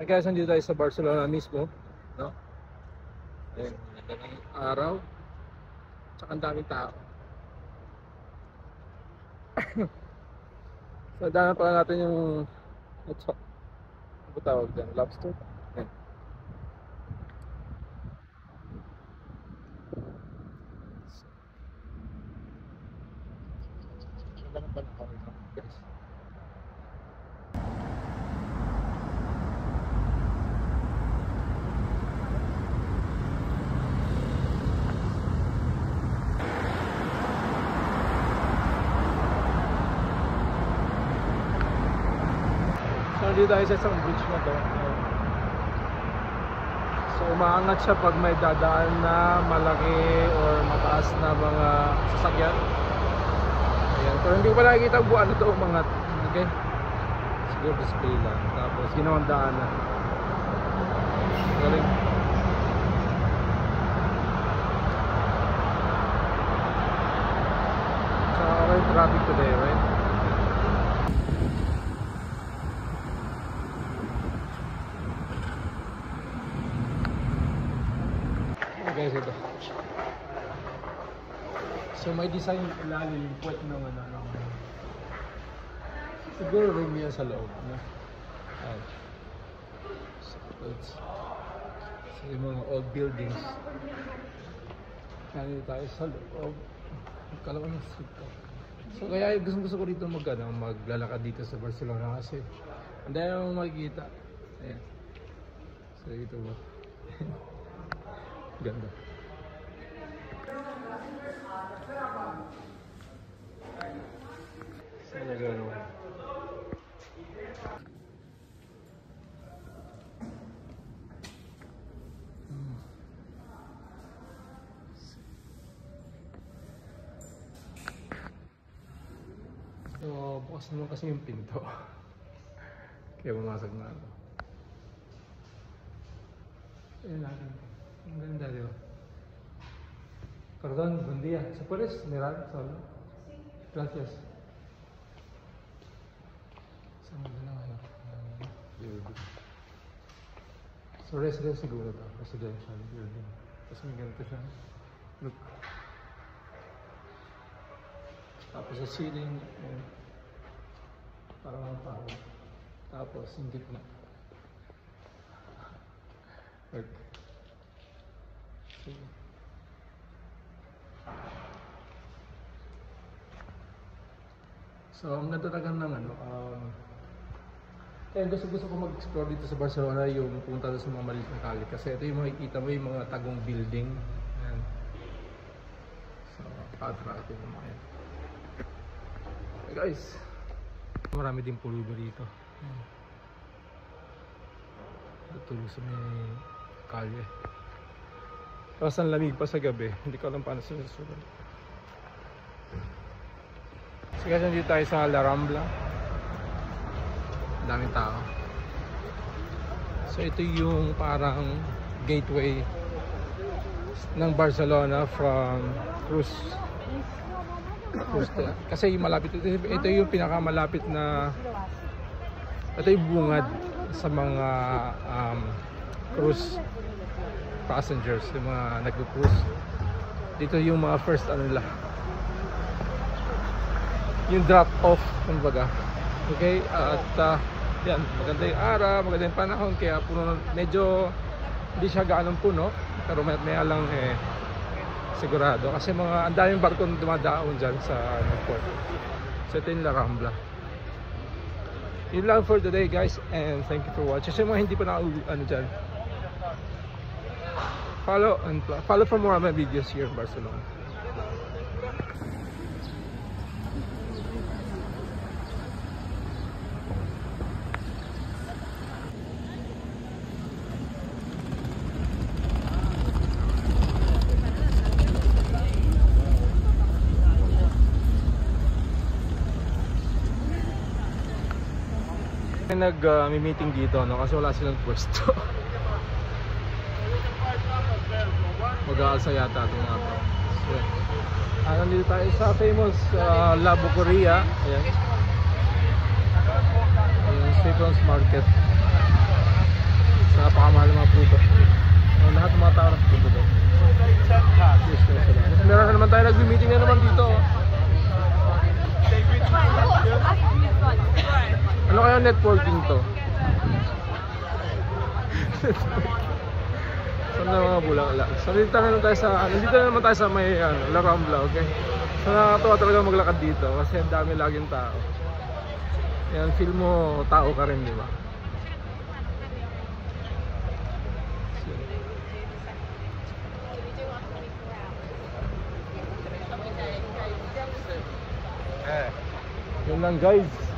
Ay guys, nandito tayo sa Barcelona mismo, no? Ayun, ganda ng araw. Tsaka ang daming tao. So, daanan pala natin yung ano tawag dyan? Lobster? Ayun. Ganda ng panahon, guys. Nandito tayo sa isang bridge na to. So umaangat siya pag may dadaan na malaki or mataas na mga sasakyan. Ayan. Pero hindi ko pa nakikita ang buwan na ito umangat. Okay? Siguro display lang. Tapos ginawang daan na. Galing. So okay traffic today, right? Guys, ito. So may design ilalim yung puwet ng ano. Siguro rin yan sa loob, no? So yung mga old buildings. Kaya tayo sa loob. Kalaman ng street ko. So kaya gusto ko dito maglalakad dito sa Barcelona kasi ang dami mong makikita. Ayan. So ito ba? Ganda. Sana gano'n. So, bukas naman kasi yung pinto. Kaya bumasag na ako. Ayan natin. Ang ganda, di ba? Perdón, buen día. ¿Se puedes mirar solo? Gracias. Saan mo na ngayon? So, residence siguro ito. Residential building. Tapos may ganito siya. Look. Tapos sa ceiling, parang ang tao. Tapos, hindi ko na. Look. So, ang ganda talaga ng ano, kaya gusto ko mag-explore dito sa Barcelona yung pumunta sa mga maliit na kali kasi ito yung makikita mo yung mga tagong building. Ayan. So, attractive naman yan. Hey guys, marami din pulubi dito. Tulog sa may kalye. Tapos ang lamig pa sa gabi, hindi ko alam paano sinusunod. So guys, nandito tayo sa La Rambla. Daming tao. So ito yung parang gateway ng Barcelona from Cruz. Kasi yung malapit, ito yung pinakamalapit na, ito yung bungad sa mga cruise passengers, yung mga nag-cruise. Dito yung mga first ano nila, yung drop off kumbaga. Okay, at yan, maganda yung araw, maganda yung panahon, kaya puno, medyo hindi siya gaanong puno, pero may lang sigurado kasi ang daming barko na dumadaon dyan sa port. So ito yung La Rambla. Yun lang for today guys, and thank you for watching. So mga hindi pa ano dyan, follow for more of my videos here in Barcelona. Nag-meeting dito, no? Kasi wala silang pwesto. Mag-aalsa yata itong mga to. So, nandito tayo sa famous La Boqueria. Ayan. Yung Seafront Market. Sa napakamahal ng mga prutas. Lahat ng mga tao nagpunta doon. Yes, meron na naman tayo, nag-meeting na naman dito. Ano kaya networking to? Saan na mga bulaklak? So dito na naman tayo sa, nandito na naman tayo sa may La Rambla, okay? So nakakatawa talaga maglakad dito kasi ang dami laging tao. Yan, feel mo tao ka rin, di ba? Yun lang guys.